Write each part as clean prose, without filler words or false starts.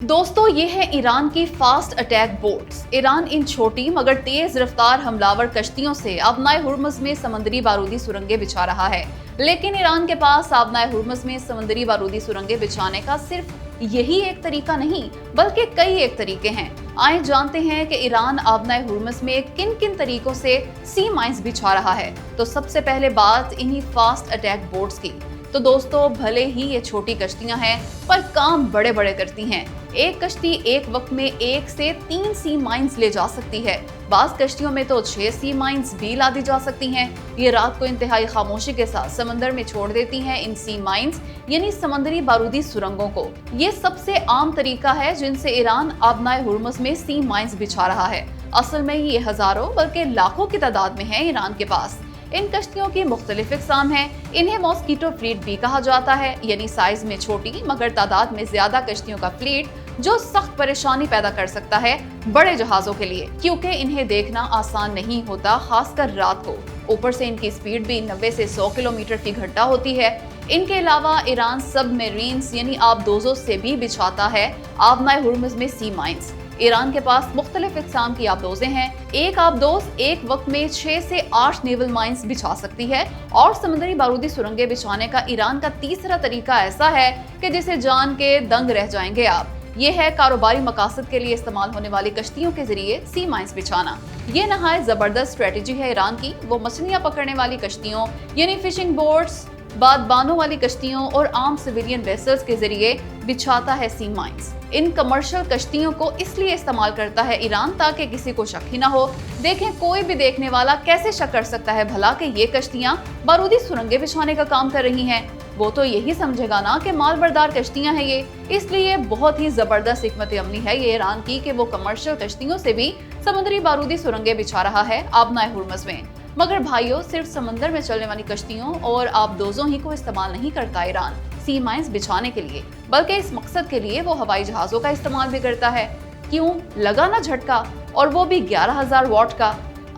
दोस्तों, ये है ईरान की फास्ट अटैक बोट्स। ईरान इन छोटी मगर तेज रफ्तार हमलावर कश्तियों से आबनाए हुर्मुज़ में समंदरी बारूदी सुरंगें बिछा रहा है। लेकिन ईरान के पास आबनाए हुर्मुज़ में समंदरी बारूदी सुरंगें बिछाने का सिर्फ यही एक तरीका नहीं, बल्कि कई एक तरीके हैं। आइए जानते हैं कि ईरान आबनाए हुर्मुज़ में किन किन तरीकों से सी माइंस बिछा रहा है। तो सबसे पहले बात इन्हीं फास्ट अटैक बोट्स की। तो दोस्तों, भले ही ये छोटी कश्तियां हैं, पर काम बड़े बड़े करती हैं। एक कश्ती एक वक्त में 1 से 3 सी माइंस ले जा सकती है। बाज़ कश्तियों में तो 6 सी माइंस भी ला दी जा सकती हैं। ये रात को इंतहाई खामोशी के साथ समंदर में छोड़ देती हैं इन सी माइंस यानी समंदरी बारूदी सुरंगों को। ये सबसे आम तरीका है जिनसे ईरान आबनाए हुर्मुज़ में सी माइंस बिछा रहा है। असल में ये हजारों बल्कि लाखों की तादाद में है ईरान के पास। इन कश्तियों की मुख्तलिफ इकसाम हैं। इन्हें मॉस्कीटो फ्लीट भी कहा जाता है, यानी साइज में छोटी मगर तादाद में ज्यादा कश्तियों का फ्लीट जो सख्त परेशानी पैदा कर सकता है बड़े जहाजों के लिए, क्योंकि इन्हें देखना आसान नहीं होता, खासकर रात को। ऊपर से इनकी स्पीड भी 90 से 100 किलोमीटर फी घंटा होती है। इनके अलावा ईरान सबमरीन्स यानी आबदोजों से भी बिछाता है आबनाए हुर्मुज़ में सी माइंस। ईरान के पास मुख्तलिफ इकसाम की आबदोजें हैं। एक आबदोज एक वक्त में 6 से 8 नेवल माइंस बिछा सकती है। और समुद्री बारूदी सुरंगें बिछाने का ईरान का तीसरा तरीका ऐसा है कि जिसे जान के दंग रह जाएंगे आप। ये है कारोबारी मकासद के लिए इस्तेमाल होने वाली कश्तियों के जरिए सी माइंस बिछाना। ये नहायत जबरदस्त स्ट्रेटेजी है ईरान की। वो मछलियां पकड़ने वाली कश्तियों यानी फिशिंग बोट्स, बादबानों वाली कश्तियों और आम सिविलियन वेसल्स के जरिए बिछाता है सी माइंस। इन कमर्शियल कश्तियों को इसलिए इस्तेमाल करता है ईरान ताकि किसी को शक ही ना हो। देखें, कोई भी देखने वाला कैसे शक कर सकता है भला कि ये कश्तियां बारूदी सुरंगें बिछाने का काम कर रही हैं। वो तो यही समझेगा ना कि मालबरदार कश्तियां हैं ये। इसलिए बहुत ही जबरदस्त हिकमत अमली है ये ईरान की कि वो कमर्शियल कश्तियों से भी समुद्री बारूदी सुरंगें बिछा रहा है आबनाए हुर्मुज़ में। मगर भाइयों, सिर्फ समंदर में चलने वाली कश्तियों और आबदोजों ही को इस्तेमाल नहीं करता ईरान सी माइंस बिछाने के लिए, बल्कि इस मकसद के लिए वो हवाई जहाजों का इस्तेमाल भी करता है। क्यों? लगा ना झटका, और वो भी 11,000 वॉट का।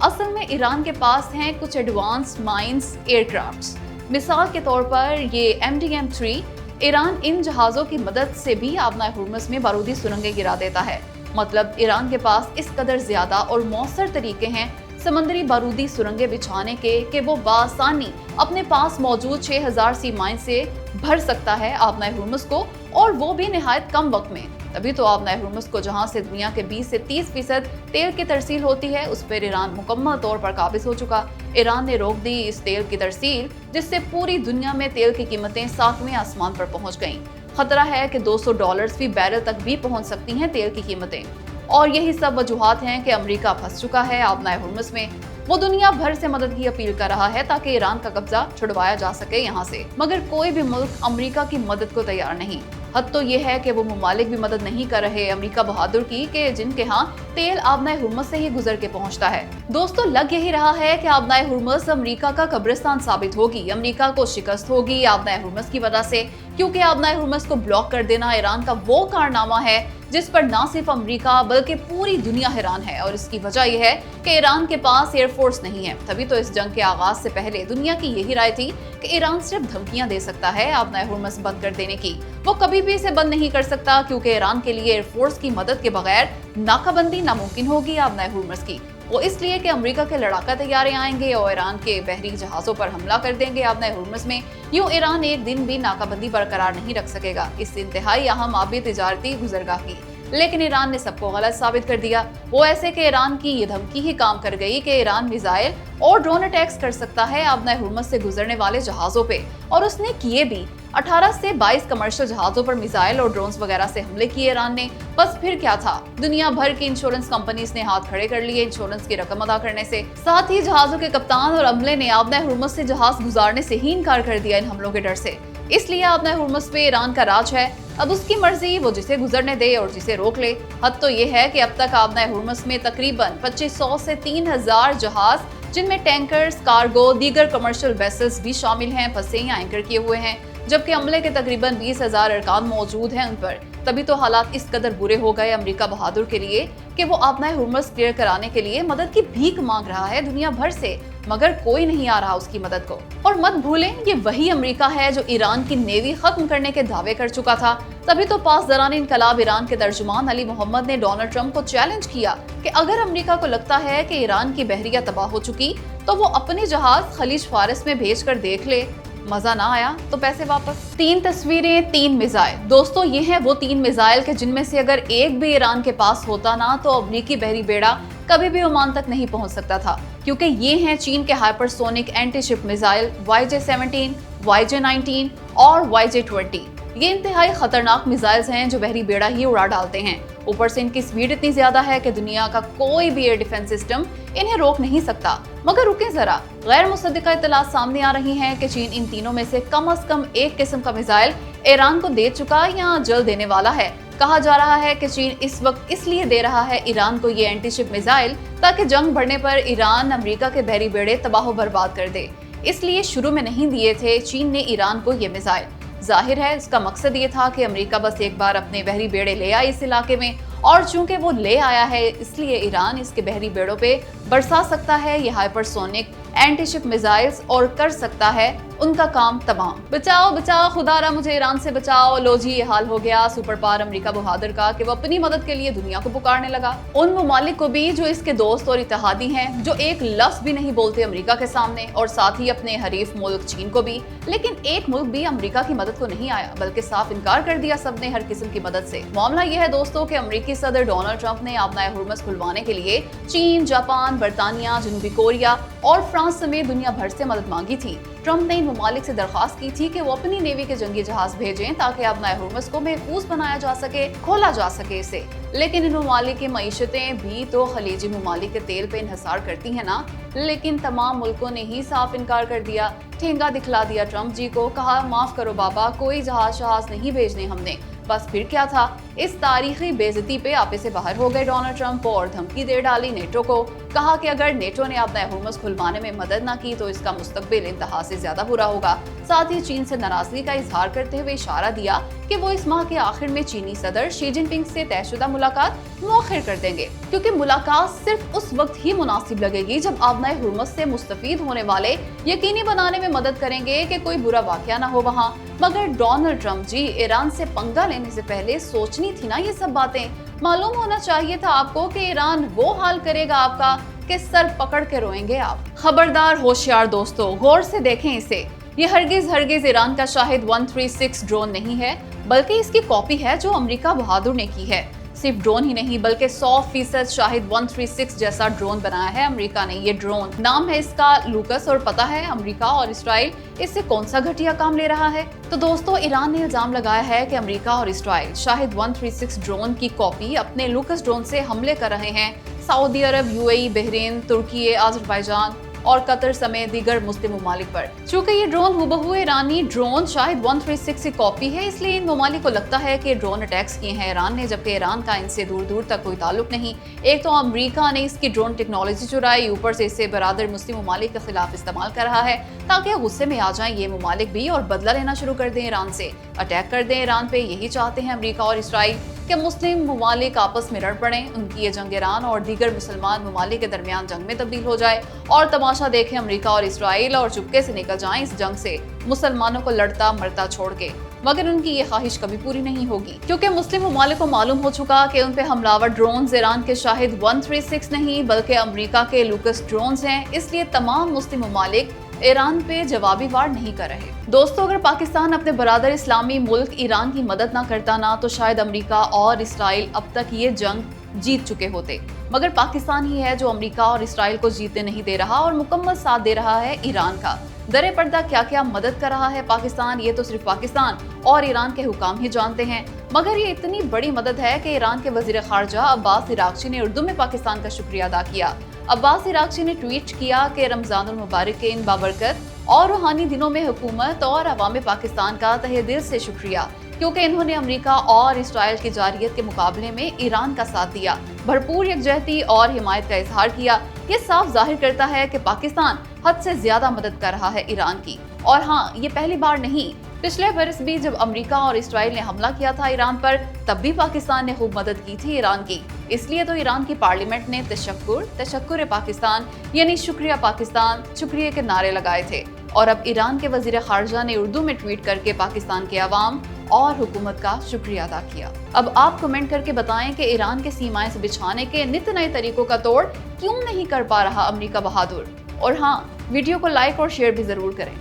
असल में ईरान के पास हैं कुछ एडवांस माइंस एयरक्राफ्ट्स। मिसाल के तौर पर ये MDM-3। ईरान इन जहाजों की मदद से भी आबनाए हुर्मुज़ में बारूदी सुरंगें गिरा देता है। मतलब ईरान के पास इस कदर ज्यादा और मौसर तरीके हैं समंदरी बारूदी सुरंगें बिछाने के कि वो बासानी अपने पास मौजूद 6,000 सी माइंस से भर सकता है आबनाए हुर्मुज़ को, और वो भी निहायत कम वक्त में। तभी तो आबनाए हुर्मुज़ को जहां से दुनिया के 20 से 30% तेल की तरसील होती है, उस पर ईरान मुकम्मल तौर पर काबिज हो चुका। ईरान ने रोक दी इस तेल की तरसील, जिससे पूरी दुनिया में तेल की कीमतें 7वें आसमान पर पहुंच गईं। खतरा है कि $200 फी बैरल तक भी पहुंच सकती हैं तेल की कीमतें। और यही सब वजूहात हैं कि अमेरिका फंस चुका है आबनाए हुर्मुज़ में। वो दुनिया भर से मदद की अपील कर रहा है ताकि ईरान का कब्जा छुड़वाया जा सके यहाँ से, मगर कोई भी मुल्क अमेरिका की मदद को तैयार नहीं। हद तो ये है कि वो ममालिक भी मदद नहीं कर रहे अमेरिका बहादुर की कि जिनके यहाँ तेल आबनाए हुर्मुज़ से ही गुजर के पहुंचता है। दोस्तों, लग यही रहा है कि आबनाए हुर्मुज़ अमेरिका का कब्रिस्तान साबित होगी। अमेरिका को शिकस्त होगी आबनाए हुर्मुज़ की वजह से, क्योंकि आबनाए हुर्मुज़ को ब्लॉक कर देना ईरान का वो कारनामा है जिस पर ना सिर्फ अमेरिका बल्कि पूरी दुनिया हैरान है। और इसकी वजह यह है कि ईरान के पास एयरफोर्स नहीं है। तभी तो इस जंग के आगाज से पहले दुनिया की यही राय थी कि ईरान सिर्फ धमकियां दे सकता है आबनाए हुर्मुज़ बंद कर देने की। वो कभी भी इसे बंद नहीं कर सकता, क्योंकि ईरान के लिए एयरफोर्स की मदद के बगैर नाकाबंदी नामुमकिन होगी आबनाए हुर्मुज़ की। वो इसलिए कि अमेरिका के लड़ाका तैयारे आएंगे और ईरान के बहरी जहाजों पर हमला कर देंगे आबनाए हुर्मुज़ में। यूं ईरान एक दिन भी नाकाबंदी बरकरार नहीं रख सकेगा इस इंतहाई अहम आबी तिजारती गुजरगाह की। लेकिन ईरान ने सबको गलत साबित कर दिया। वो ऐसे कि ईरान की ये धमकी ही काम कर गई कि ईरान मिसाइल और ड्रोन अटैक्स कर सकता है आबनाए हुर्मुज़ से गुजरने वाले जहाजों पे, और उसने किए भी। 18 से 22 कमर्शियल जहाजों पर मिसाइल और ड्रोन्स वगैरह से हमले किए ईरान ने। बस फिर क्या था, दुनिया भर की इंश्योरेंस कंपनीज ने हाथ खड़े कर लिए इंश्योरेंस की रकम अदा करने से। साथ ही जहाजों के कप्तान और अमले ने आबनाए हुर्मुज़ से जहाज गुजारने से ही इनकार कर दिया इन हमलों के डर से। इसलिए आबनाए हुर्मुज़ पे ईरान का राज है। अब उसकी मर्जी, वो जिसे गुजरने दे और जिसे रोक ले। हद तो ये है कि अब तक आबनाए हुर्मुज़ में तकरीबन 2500 से 3000 जहाज, जिनमें टैंकर्स, कार्गो, दीगर कमर्शियल वेसल्स भी शामिल हैं, फंसे या एंकर किए हुए हैं, जबकि अमले के तकरीबन 20,000 अरकान मौजूद हैं उन पर। तभी तो हालात इस कदर बुरे हो गए अमेरिका बहादुर के लिए कि वो आबनाए हुर्मुज़ क्लियर कराने के लिए मदद की भीख मांग रहा है दुनिया भर से। मगर कोई नहीं आ रहा उसकी मदद को। और मत भूलें, ये वही अमेरिका है जो ईरान की नेवी खत्म करने के दावे कर चुका था। तभी तो पासदारान इनकलाब ईरान के तर्जुमान अली मोहम्मद ने डोनाल्ड ट्रंप को चैलेंज किया कि अगर अमेरिका को लगता है कि ईरान की बहरिया तबाह हो चुकी तो वो अपने जहाज खलीज फारिस में भेज कर देख ले, मजा ना आया तो पैसे वापस। 3 तस्वीरें 3 मिसाइल। दोस्तों, ये हैं वो 3 मिसाइल के जिनमें से अगर एक भी ईरान के पास होता ना तो अमरीकी बहरी बेड़ा कभी भी ओमान तक नहीं पहुंच सकता था, क्योंकि ये हैं चीन के hypersonic anti ship missile YJ-17, YJ-19 और YJ-20। ये इंतहाई खतरनाक मिसाइल्स हैं जो बहरी बेड़ा ही उड़ा डालते हैं। ऊपर से इनकी स्पीड इतनी ज्यादा है कि दुनिया का कोई भी एयर डिफेंस सिस्टम इन्हें रोक नहीं सकता। मगर रुके जरा, गैर मुसद्दिका इत्तलात सामने आ रही हैं कि चीन इन तीनों में से कम एक किस्म का मिसाइल ईरान को दे चुका या जल्द देने वाला है। कहा जा रहा है कि चीन इस वक्त इसलिए दे रहा है ईरान को ये एंटी शिप मिसाइल ताकि जंग बढ़ने पर ईरान अमेरिका के बहरी बेड़े तबाह बर्बाद कर दे। इसलिए शुरू में नहीं दिए थे चीन ने ईरान को ये मिसाइल। जाहिर है इसका मकसद ये था कि अमेरिका बस एक बार अपने बहरी बेड़े ले आए इस इलाके में, और चूंकि वो ले आया है इसलिए ईरान इसके बहरी बेड़ों पे बरसा सकता है ये हाइपरसोनिक एंटी शिप मिसाइल्स और कर सकता है उनका काम तमाम। बचाओ बचाओ खुदारा मुझे ईरान से बचाओ। लो जी, ये हाल हो गया सुपर पावर अमेरिका बहादुर का कि वो अपनी मदद के लिए दुनिया को पुकारने लगा। उन ममालिक को भी जो इसके दोस्त और इत्तेहादी हैं, जो एक लफ्ज भी नहीं बोलते अमेरिका के सामने, और साथ ही अपने हरीफ मुल्क चीन को भी। लेकिन एक मुल्क भी अमेरिका की मदद को नहीं आया, बल्कि साफ इनकार कर दिया सबने हर किस्म की मदद से। मामला यह है दोस्तों कि अमेरिकी सदर डोनाल्ड ट्रंप ने आबनाए हुर्मुज़ खुलवाने के लिए चीन, जापान, बरतानिया, जनूबी कोरिया और फ्रांस समेत दुनिया भर से मदद मांगी थी। ट्रंप ने इन ममालिक से दरख्वास्त की थी कि वो अपनी नेवी के जंगी जहाज भेजें ताकि आबनाए हुर्मुज़ को महफूज बनाया जा सके, खोला जा सके इसे। लेकिन इन ममालिक की मईशतें भी तो खलीजी ममालिक के तेल पे इन्हसार करती हैं ना। लेकिन तमाम मुल्कों ने ही साफ इनकार कर दिया, ठेंगा दिखला दिया ट्रंप जी को। कहा माफ करो बाबा, कोई जहाज नहीं भेजने हमने। बस फिर क्या था, इस तारीखी बेइज्जती पे आपे से बाहर हो गए डोनाल्ड ट्रंप और धमकी दे डाली नेटो को। कहा कि अगर नेटो ने आबनाए हुर्मुज़ खुलवाने में मदद ना की तो इसका मुस्तकबिल इंतहा से ज्यादा बुरा होगा। साथ ही चीन से नाराजगी का इजहार करते हुए इशारा दिया कि वो इस माह के आखिर में चीनी सदर शी जिनपिंग से तयशुदा मुलाकात मौखिर कर देंगे, क्योंकि मुलाकात सिर्फ उस वक्त ही मुनासिब लगेगी जब आबनाए हुर्मुज़ से मुस्तफीद होने वाले यकीनी बनाने में मदद करेंगे कि कोई बुरा वाकया ना हो वहाँ। मगर डोनाल्ड ट्रंप जी, ईरान से पंगा लेने से पहले सोचनी थी ना ये सब बातें। मालूम होना चाहिए था आपको कि ईरान वो हाल करेगा आपका कि सर पकड़ के रोएंगे आप। खबरदार होशियार दोस्तों, गौर से देखें इसे। ये हरगिज ईरान का शाहिद 136 ड्रोन नहीं है, बल्कि इसकी कॉपी है जो अमेरिका बहादुर ने की है। सिर्फ ड्रोन ही नहीं बल्कि 100% शाहिद 136 जैसा ड्रोन बनाया है अमेरिका ने। ये ड्रोन नाम है इसका लूकस, और पता है अमेरिका और इसराइल इससे कौन सा घटिया काम ले रहा है। तो दोस्तों, ईरान ने इल्जाम लगाया है कि अमेरिका और इसराइल शाहिद 136 ड्रोन की कॉपी अपने लूकस ड्रोन से हमले कर रहे हैं सऊदी अरब, UAE, बहरीन, तुर्की, अजरबैजान और कतर समेत दीगर मुस्लिम ममालिक पर। चूंकि ये ड्रोन हुबहू ईरानी ड्रोन शाहिद 136 की कॉपी है, इसलिए इन ममालिक को लगता है कि ड्रोन अटैक्स किए हैं ईरान ने, जबकि ईरान का इनसे दूर दूर तक कोई ताल्लुक नहीं। एक तो अमेरिका ने इसकी ड्रोन टेक्नोलॉजी चुराई, ऊपर से इसे बरादर मुस्लिम ममालिक के खिलाफ इस्तेमाल कर रहा है ताकि गुस्से में आ जाएं ये ममालिक भी और बदला लेना शुरू कर दें ईरान से, अटैक कर दें ईरान पे। यही चाहते हैं अमेरिका और इसराइल कि मुस्लिम ममालिक आपस में लड़ पड़ें, उनकी ये जंग ईरान और दीगर मुसलमान ममालिक के दरमियान जंग में तब्दील हो जाए और तमाशा देखें अमेरिका और इसराइल और चुपके से निकल जाएं इस जंग से, मुसलमानों को लड़ता मरता छोड़ के। मगर उनकी ये ख्वाहिश कभी पूरी नहीं होगी, क्योंकि मुस्लिम ममालिक को मालूम हो चुका कि उन पे हमलावर ड्रोन्स ईरान के शाहिद 136 नहीं बल्कि अमेरिका के लूकस ड्रोन्स हैं। इसलिए तमाम मुस्लिम ममालिक ईरान पे जवाबी वार नहीं कर रहे। दोस्तों, अगर पाकिस्तान अपने बरादर इस्लामी मुल्क ईरान की मदद ना करता ना तो शायद अमेरिका और इसराइल अब तक ये जंग जीत चुके होते। मगर पाकिस्तान ही है जो अमेरिका और इसराइल को जीतने नहीं दे रहा और मुकम्मल साथ दे रहा है ईरान का। दरे पर्दा क्या क्या मदद कर रहा है पाकिस्तान, ये तो सिर्फ पाकिस्तान और ईरान के हुकाम ही जानते हैं। मगर ये इतनी बड़ी मदद है कि ईरान के वजीर खारजा अब्बास इराक्ची ने उर्दू में पाकिस्तान का शुक्रिया अदा किया। अब्बास इराक्ची ने ट्वीट किया कि रमजानुल मुबारक के इन बाबरकत और रूहानी दिनों में हुकूमत और अवाम पाकिस्तान का तहे दिल से शुक्रिया, क्योंकि इन्होंने अमेरिका और इसराइल की जारियत के मुकाबले में ईरान का साथ दिया, भरपूर यकजहती और हिमायत का इजहार किया। ये साफ जाहिर करता है कि पाकिस्तान हद से ज्यादा मदद कर रहा है ईरान की। और हाँ, ये पहली बार नहीं पिछले बरस भी जब अमेरिका और इसराइल ने हमला किया था ईरान पर, तब भी पाकिस्तान ने खूब मदद की थी ईरान की। इसलिए तो ईरान की पार्लियामेंट ने तशक्कुर पाकिस्तान यानी शुक्रिया पाकिस्तान, शुक्रिया के नारे लगाए थे। और अब ईरान के वजीर खारजा ने उर्दू में ट्वीट करके पाकिस्तान के अवाम और हुकूमत का शुक्रिया अदा किया। अब आप कमेंट करके बताएं कि ईरान के सीमाएं से बिछाने के नित नए तरीकों का तोड़ क्यों नहीं कर पा रहा अमेरिका बहादुर। और हाँ, वीडियो को लाइक और शेयर भी जरूर करें।